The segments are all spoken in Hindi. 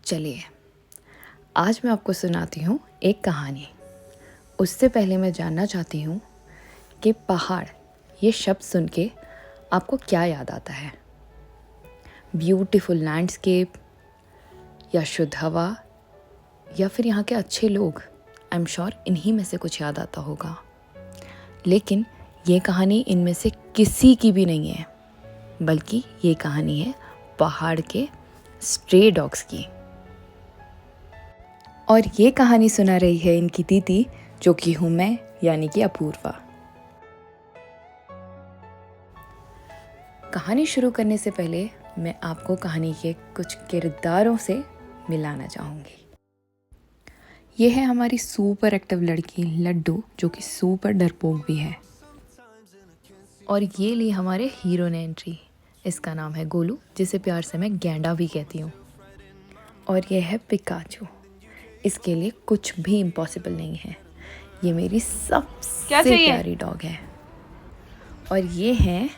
चलिए आज मैं आपको सुनाती हूँ एक कहानी। उससे पहले मैं जानना चाहती हूँ कि पहाड़ ये शब्द सुन के आपको क्या याद आता है। ब्यूटीफुल लैंडस्केप या शुद्ध हवा या फिर यहाँ के अच्छे लोग। आई एम श्योर इन्हीं में से कुछ याद आता होगा। लेकिन ये कहानी इनमें से किसी की भी नहीं है, बल्कि ये कहानी है पहाड़ के स्ट्रे डॉग्स की। और ये कहानी सुना रही है इनकी दीदी, जो कि हूँ मैं, यानी कि अपूर्वा। कहानी शुरू करने से पहले मैं आपको कहानी के कुछ किरदारों से मिलाना चाहूँगी। ये है हमारी सुपर एक्टिव लड़की लड्डू, जो कि सुपर डरपोक भी है। और ये ली हमारे हीरो ने एंट्री। इसका नाम है गोलू, जिसे प्यार से मैं गैंडा भी कहती हूँ। और ये है पिकाचू। इसके लिए कुछ भी इम्पॉसिबल नहीं है। ये मेरी सबसे प्यारी डॉग है। और ये हैं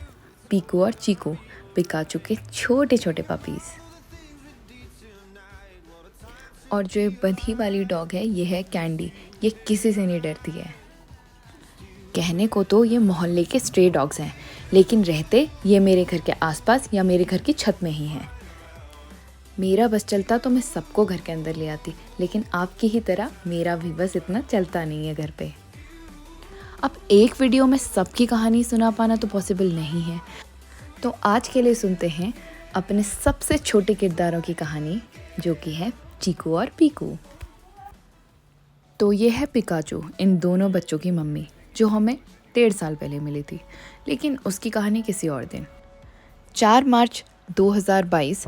पीकू और चीकू, पिकाचू के छोटे छोटे पपीज़। और जो ये बंधी वाली डॉग है, ये है कैंडी। ये किसी से नहीं डरती है। कहने को तो ये मोहल्ले के स्ट्रे डॉग्स हैं, लेकिन रहते ये मेरे घर के आसपास या मेरे घर की छत में ही हैं। मेरा बस चलता तो मैं सबको घर के अंदर ले आती, लेकिन आपकी ही तरह मेरा भी बस इतना चलता नहीं है घर पे। अब एक वीडियो में सबकी कहानी सुना पाना तो पॉसिबल नहीं है, तो आज के लिए सुनते हैं अपने सबसे छोटे किरदारों की कहानी, जो कि है चीकू और पीकू। तो ये है पिकाचू, इन दोनों बच्चों की मम्मी, जो हमें 1.5 साल पहले मिली थी, लेकिन उसकी कहानी किसी और दिन। 4 मार्च 2022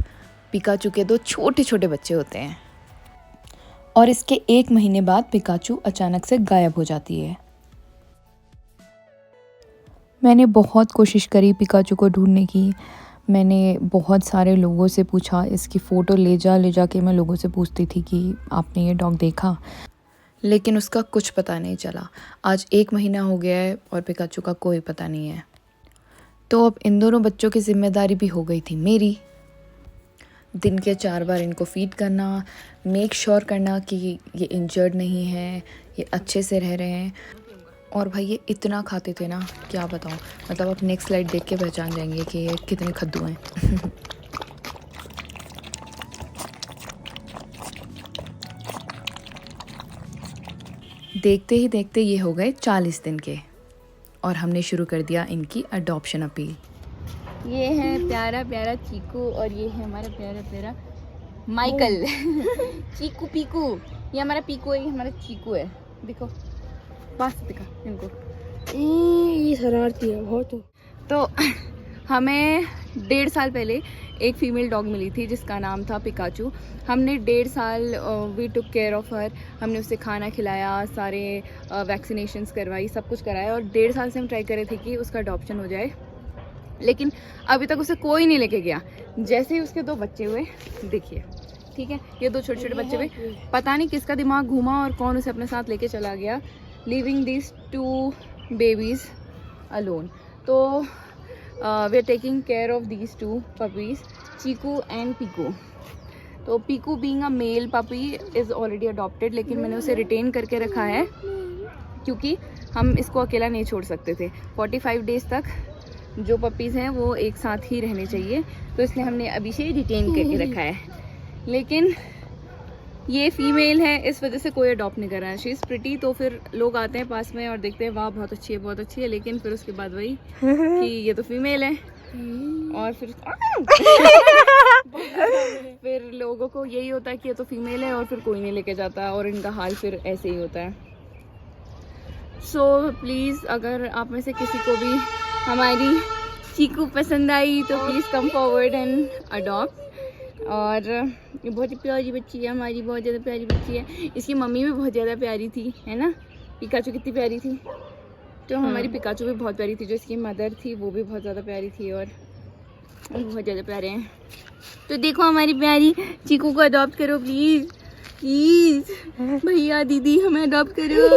पिकाचू के 2 छोटे छोटे बच्चे होते हैं। और इसके 1 महीने बाद पिकाचू अचानक से गायब हो जाती है। मैंने बहुत कोशिश करी पिकाचू को ढूंढने की। मैंने बहुत सारे लोगों से पूछा, इसकी फ़ोटो ले जा के मैं लोगों से पूछती थी कि आपने ये डॉग देखा, लेकिन उसका कुछ पता नहीं चला। आज 1 महीना हो गया है और पिकाचू का कोई पता नहीं है। तो अब इन दोनों बच्चों की जिम्मेदारी भी हो गई थी मेरी। दिन के 4 बार इनको फीड करना, मेक श्योर करना कि ये इंजर्ड नहीं है, ये अच्छे से रह रहे हैं। और भाई ये इतना खाते थे ना, क्या बताऊँ। मतलब आप नेक्स्ट स्लाइड देख के पहचान जाएंगे कि ये कितने खद्दू हैं। देखते ही देखते ये हो गए 40 दिन के, और हमने शुरू कर दिया इनकी अडॉप्शन अपील। ये है प्यारा प्यारा चीकू और ये है हमारा प्यारा प्यारा माइकल। चीकू पीकू, ये हमारा पीकू है, ये हमारा चीकू है। देखो पास दिखा इनको। ये शरारती है बहुत। तो हमें 1.5 साल पहले एक फीमेल डॉग मिली थी जिसका नाम था पिकाचू। हमने 1.5 साल we took care of her. हमने उसे खाना खिलाया, सारे वैक्सीनेशंस करवाई, सब कुछ कराया। और 1.5 साल से हम ट्राई कर रहे थे कि उसका अडॉप्शन हो जाए, लेकिन अभी तक उसे कोई नहीं लेके गया। जैसे ही उसके 2 बच्चे हुए, देखिए ठीक है, ये 2 छोटे छोटे बच्चे हुए, पता नहीं किसका दिमाग घूमा और कौन उसे अपने साथ लेके चला गया, लीविंग दिस 2 बेबीज अलोन। तो we are taking care of these 2 puppies, Chiku and Piku. तो Piku being a male puppy is already adopted, लेकिन मैंने उसे रिटेन करके रखा है क्योंकि हम इसको अकेला नहीं छोड़ सकते थे। 45 डेज तक जो पपीज़ हैं वो एक साथ ही रहने चाहिए, तो इसलिए हमने अभी से रिटेन करके रखा है। लेकिन ये फीमेल है, इस वजह से कोई अडॉप्ट नहीं कर रहा है। शी इज़ प्रिटी, तो फिर लोग आते हैं पास में और देखते हैं वाह बहुत अच्छी है बहुत अच्छी है, लेकिन फिर उसके बाद वही कि ये तो फीमेल है। और फिर लोगों को यही होता है कि ये तो फीमेल है, और फिर कोई नहीं लेके जाता, और इनका हाल फिर ऐसे ही होता है। सो प्लीज़ अगर आप में से किसी को भी हमारी चीकू पसंद आई तो please come forward and adopt. और ये बहुत ही प्यारी बच्ची है हमारी, बहुत ज़्यादा प्यारी बच्ची है। इसकी मम्मी भी बहुत ज़्यादा प्यारी थी, है ना। पिकाचू कितनी प्यारी थी, तो हमारी पिकाचू भी बहुत प्यारी थी। जो इसकी मदर थी वो भी बहुत ज़्यादा प्यारी थी, और बहुत ज़्यादा प्यारे हैं। तो देखो हमारी प्यारी चीकू को अडॉप्ट करो प्लीज़ प्लीज़, भैया दीदी हमें अडॉप्ट करो।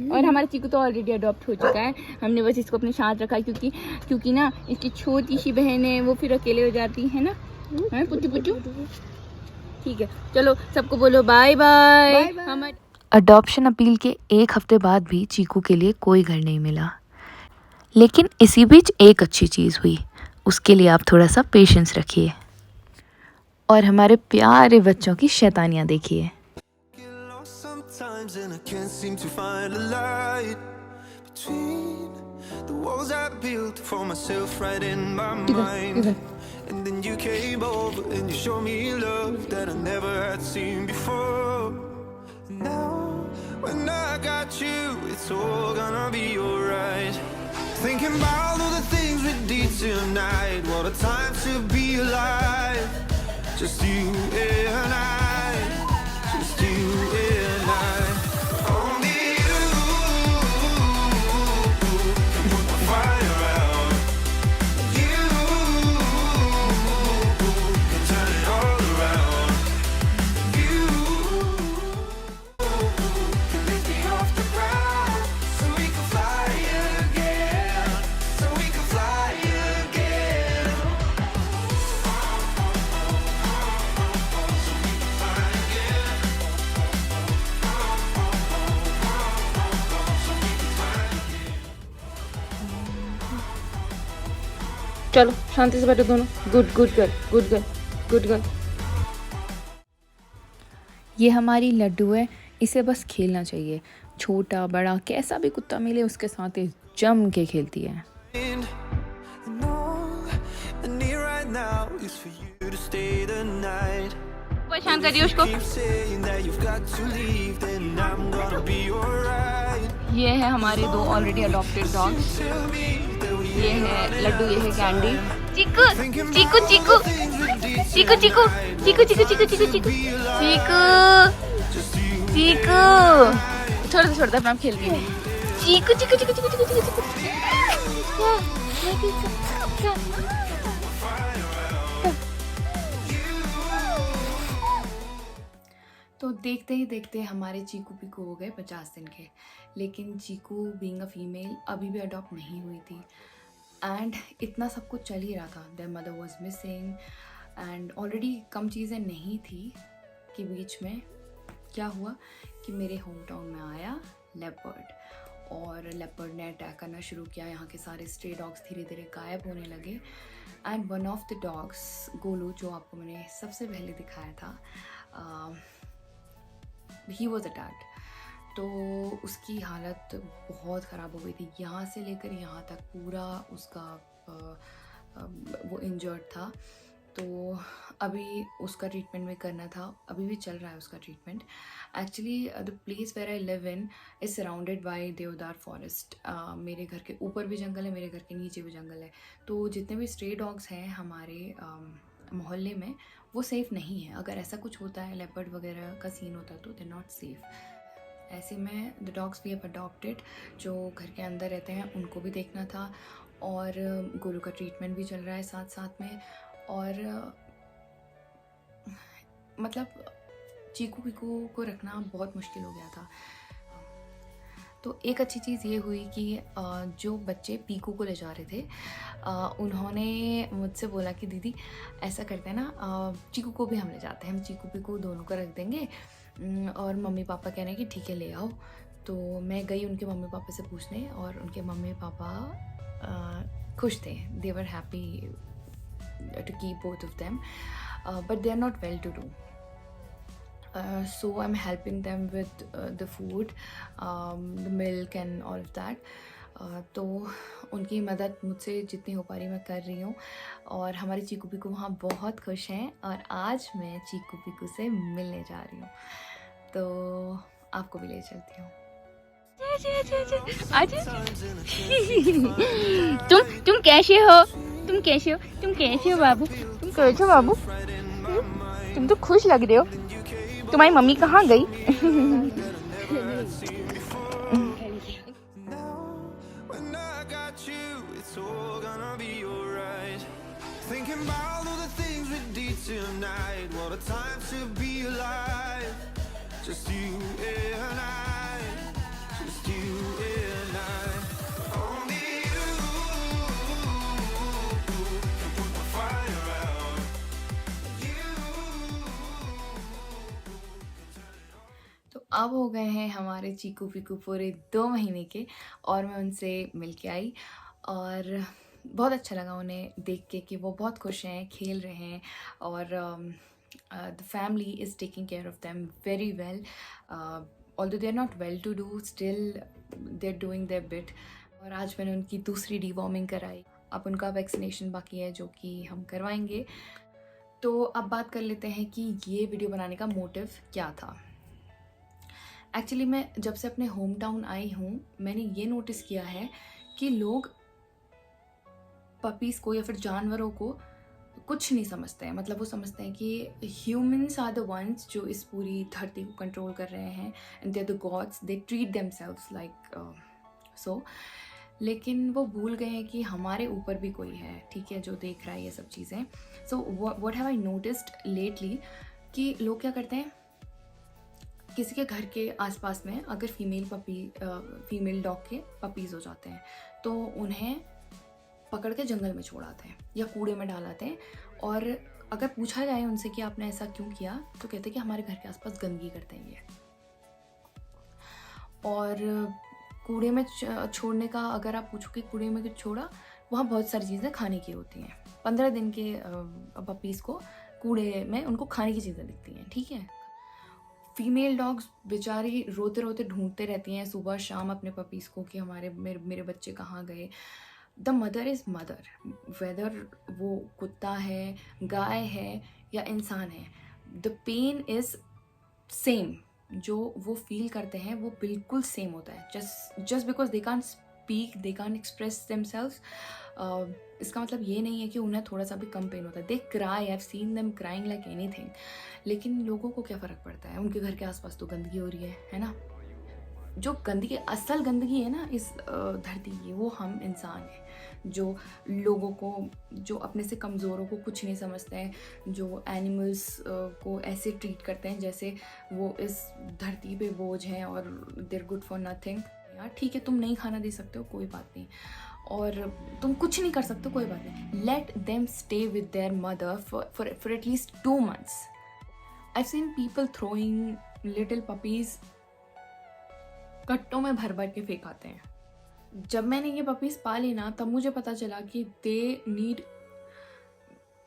और हमारा चीकू तो ऑलरेडी अडॉप्ट हो चुका है। हमने बस इसको अपने साथ रखा है क्योंकि ना इसकी छोटी सी बहन है, वो फिर अकेले हो जाती है ना। पुट्टू पुट्टू ठीक है, चलो सबको बोलो बाय बाय। हमारे अडॉप्शन अपील के एक हफ्ते बाद भी चीकू के लिए कोई घर नहीं मिला, लेकिन इसी बीच एक अच्छी चीज़ हुई। उसके लिए आप थोड़ा सा पेशेंस रखिए और हमारे प्यारे बच्चों की शैतानियाँ देखिए। Get lost sometimes and I can't seem to find a light between the walls I built for myself right in my mind. And then you came over and you showed me love that I never had seen before. Now when I got you, it's all gonna be alright. Thinking about all the things we did tonight. What a time to be alive. Just you and I. Just you and I. Only you can put the fire out. You can turn it all around. You can lift me off the ground so we can fly again. So we can fly again. चलो शांति से बैठो दोनों। Good good girl, good girl, good girl. ये हमारी लड्डू है, इसे बस खेलना चाहिए। छोटा बड़ा कैसा भी कुत्ता मिले उसके साथ ये जम के खेलती है। And all I need right now is for you to stay the night. परेशान करिए उसको। Keep saying that you've got to leave, then I'm gonna be alright. ये है हमारे दो already adopted dogs. Tell me that we ये है लड्डू, ये है कैंडी। चीकू चीकू चीकू चीकू चीकू चीकू चीकू चीकू चीकू चीकू चीकू चीकू। छोड़ दो छोड़ दो, अपना खेल रही है। चीकू चीकू चीकू चीकू चीकू चीकू चीकू। तो देखते ही देखते हमारे चीकू पीकू हो गए 50 दिन के, लेकिन चीकू बीइंग अ फीमेल अभी भी अडॉप्ट नहीं हुई थी। एंड इतना सब कुछ चल ही रहा था। Their mother was missing and already कम चीज़ें नहीं थी कि बीच में क्या हुआ कि मेरे होम टाउन में आया लेपर्ड, और लेपर्ड ने अटैक करना शुरू किया। यहाँ के सारे स्ट्रे डॉग्स धीरे धीरे गायब होने लगे। And one of the dogs, Golu, जो आपको मैंने सबसे पहले दिखाया था, ही वॉज अटैक्ड। तो उसकी हालत बहुत ख़राब हो गई थी। यहाँ से लेकर यहाँ तक पूरा उसका वो इंजर्ड था। तो अभी उसका ट्रीटमेंट भी करना था, अभी भी चल रहा है उसका treatment. Actually the place where I live in is surrounded by deodar forest. मेरे घर के ऊपर भी जंगल है, मेरे घर के नीचे भी जंगल है। तो जितने भी स्ट्रे डॉग्स हैं हमारे मोहल्ले में, वो सेफ़ नहीं है। अगर ऐसा कुछ होता है, लेपर्ड वगैरह का सीन होता है, तो दे नॉट सेफ़। ऐसे में the dogs we have adopted, जो घर के अंदर रहते हैं, उनको भी देखना था, और गोलू का ट्रीटमेंट भी चल रहा है साथ साथ में। और मतलब चीकू पीकू को रखना बहुत मुश्किल हो गया था। तो एक अच्छी चीज़ ये हुई कि जो बच्चे पीकू को ले जा रहे थे, उन्होंने मुझसे बोला कि दीदी ऐसा करते हैं ना, चीकू को भी हम ले जाते हैं, हम चीकू पीकू दोनों को रख देंगे। और मम्मी पापा कह रहे हैं कि ठीक है ले आओ। तो मैं गई उनके मम्मी पापा से पूछने, और उनके मम्मी पापा खुश थे। They were happy to keep both of them, but they are not well to do. So I'm helping them with the food, the milk and all of that. तो उनकी मदद मुझसे जितनी हो पा रही मैं कर रही हूँ। और हमारे चीकू पीकू वहाँ बहुत खुश हैं, और आज मैं चीकू पीकू से मिलने जा रही हूँ, तो आपको भी ले चलती हूँ। तुम कैसे हो? तुम कैसे हो? तुम कैसे हो बाबू? तुम कैसे हो बाबू? तुम तो खुश लग रहे हो। तुम्हारी मम्मी कहाँ गई? Thinking about all the things we did tonight. What a time to be alive. Just you and I. Just you and I. Only you can put the fire out. You अब हो गए हैं हमारे चीकू पीकू पूरे 2 महीने के, और मैं उनसे मिल के आई और बहुत अच्छा लगा उन्हें देख के कि वो बहुत खुश हैं, खेल रहे हैं, और the family is taking care of them very well. Although they are not well to do, still they are doing their bit. और आज मैंने उनकी दूसरी डीवॉर्मिंग कराई. अब उनका वैक्सीनेशन बाकी है जो कि हम करवाएंगे. तो अब बात कर लेते हैं कि ये वीडियो बनाने का मोटिव क्या था. एक्चुअली मैं जब से अपने होम टाउन आई हूँ, मैंने ये नोटिस किया है कि लोग पपीज़ को या फिर जानवरों को कुछ नहीं समझते हैं. मतलब वो समझते हैं कि ह्यूमंस आर द वंस जो इस पूरी धरती को कंट्रोल कर रहे हैं, and they are the gods, they treat themselves like so. लेकिन वो भूल गए हैं कि हमारे ऊपर भी कोई है, ठीक है, जो देख रहा है ये सब चीज़ें. So what have I noticed lately कि लोग क्या करते हैं, किसी के घर के आसपास में अगर फीमेल डॉग के पपीज़ हो जाते हैं तो उन्हें पकड़ के जंगल में छोड़ आते हैं या कूड़े में डाल आते हैं. और अगर पूछा जाए उनसे कि आपने ऐसा क्यों किया, तो कहते हैं कि हमारे घर के आसपास गंदगी करते हैं ये. और कूड़े में छोड़ने का अगर आप पूछो कि कूड़े में क्यों छोड़ा, वहाँ बहुत सारी चीज़ें खाने की होती हैं. 15 दिन के पपीज़ को कूड़े में उनको खाने की चीज़ें दिखती हैं, ठीक है. फीमेल डॉग्स बेचारी रोते रोते ढूंढते रहती हैं सुबह शाम अपने पपीज़ को कि मेरे बच्चे कहाँ गए. The mother is mother, whether वो कुत्ता है, गाय है या इंसान है. The pain is same. जो वो फील करते हैं वो बिल्कुल सेम होता है. Just because they can't speak, they can't express themselves, इसका मतलब ये नहीं है कि उन्हें थोड़ा सा भी कम पेन होता है. दे cry, I have seen them crying like anything. लेकिन लोगों को क्या फ़र्क पड़ता है, उनके घर के आसपास तो गंदगी हो रही है ना. जो गंदगी, असल गंदगी है ना इस धरती की, वो हम इंसान हैं जो लोगों को, जो अपने से कमज़ोरों को कुछ नहीं समझते हैं, जो एनिमल्स को ऐसे ट्रीट करते हैं जैसे वो इस धरती पे बोझ हैं और देर गुड फॉर नथिंग. यार ठीक है, तुम नहीं खाना दे सकते हो, कोई बात नहीं, और तुम कुछ नहीं कर सकते, कोई बात नहीं. Let them stay with their mother for at least 2 months. I seen people throwing little puppies, कट्टों में भर भर के फेंक आते हैं. जब मैंने ये पपीज़ पाली ना, तब मुझे पता चला कि they need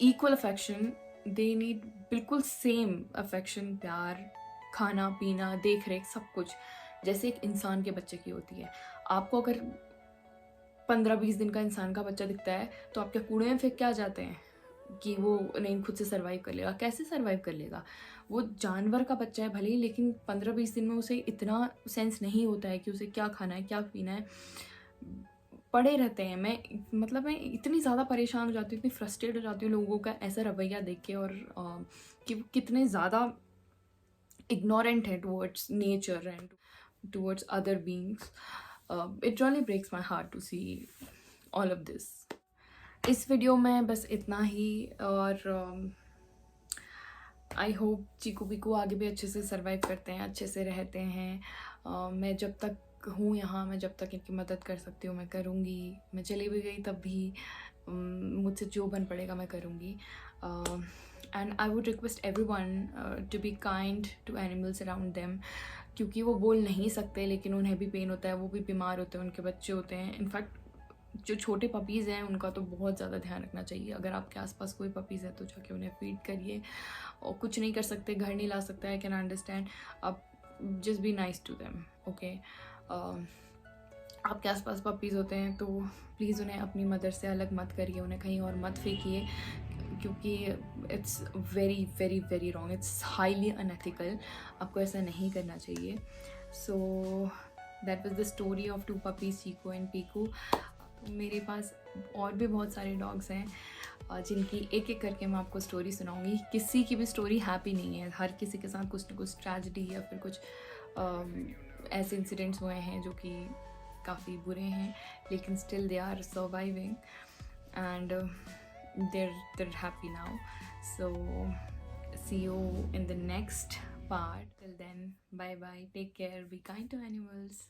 equal affection, they need बिल्कुल सेम अफेक्शन, प्यार, खाना पीना, देख रेख, सब कुछ जैसे एक इंसान के बच्चे की होती है. आपको अगर 15-20 दिन का इंसान का बच्चा दिखता है तो आप क्या कूड़े में फेंक के आ जाते हैं कि वो नहीं खुद से सर्वाइव कर लेगा? कैसे सर्वाइव कर लेगा? वो जानवर का बच्चा है भले ही, लेकिन 15-20 दिन में उसे इतना सेंस नहीं होता है कि उसे क्या खाना है, क्या पीना है. पड़े रहते हैं. मैं इतनी ज़्यादा परेशान हो जाती हूँ, इतनी फ्रस्ट्रेट हो जाती हूँ लोगों का ऐसा रवैया देख के, और कि कितने ज़्यादा इग्नोरेंट है towards nature and towards other beings. It really breaks my heart to see all of this. इस वीडियो में बस इतना ही, और आई होप चीकू पीकू आगे भी अच्छे से सर्वाइव करते हैं, अच्छे से रहते हैं. मैं जब तक हूँ यहाँ, मैं जब तक इनकी मदद कर सकती हूँ मैं करूँगी. मैं चली भी गई तब भी मुझसे जो बन पड़ेगा मैं करूँगी. And I would request everyone to be kind to animals around them, क्योंकि वो बोल नहीं सकते लेकिन उन्हें भी पेन होता है, वो भी बीमार होते हैं, उनके बच्चे होते हैं. इनफैक्ट जो छोटे पपीज़ हैं उनका तो बहुत ज़्यादा ध्यान रखना चाहिए. अगर आपके आसपास कोई पपीज़ है तो जाके उन्हें फीड करिए. और कुछ नहीं कर सकते, घर नहीं ला सकते, आई कैन अंडरस्टैंड. आप just be nice to them, okay. आपके आसपास पपीज़ होते हैं तो प्लीज़ उन्हें अपनी मदर से अलग मत करिए, उन्हें कहीं और मत फेंकिए, क्योंकि it's very very very wrong, it's highly unethical. आपको ऐसा नहीं करना चाहिए. So that was the story of 2 puppies, Cheeku and Peeku. मेरे पास और भी बहुत सारे डॉग्स हैं जिनकी एक एक करके मैं आपको स्टोरी सुनाऊंगी. किसी की भी स्टोरी हैप्पी नहीं है, हर किसी के साथ कुछ ना कुछ ट्रेजेडी या फिर कुछ ऐसे इंसिडेंट्स हुए हैं जो कि काफ़ी बुरे हैं, लेकिन still they are surviving and they're happy now. So see you in the next part. Till then, bye bye, take care, be kind to animals.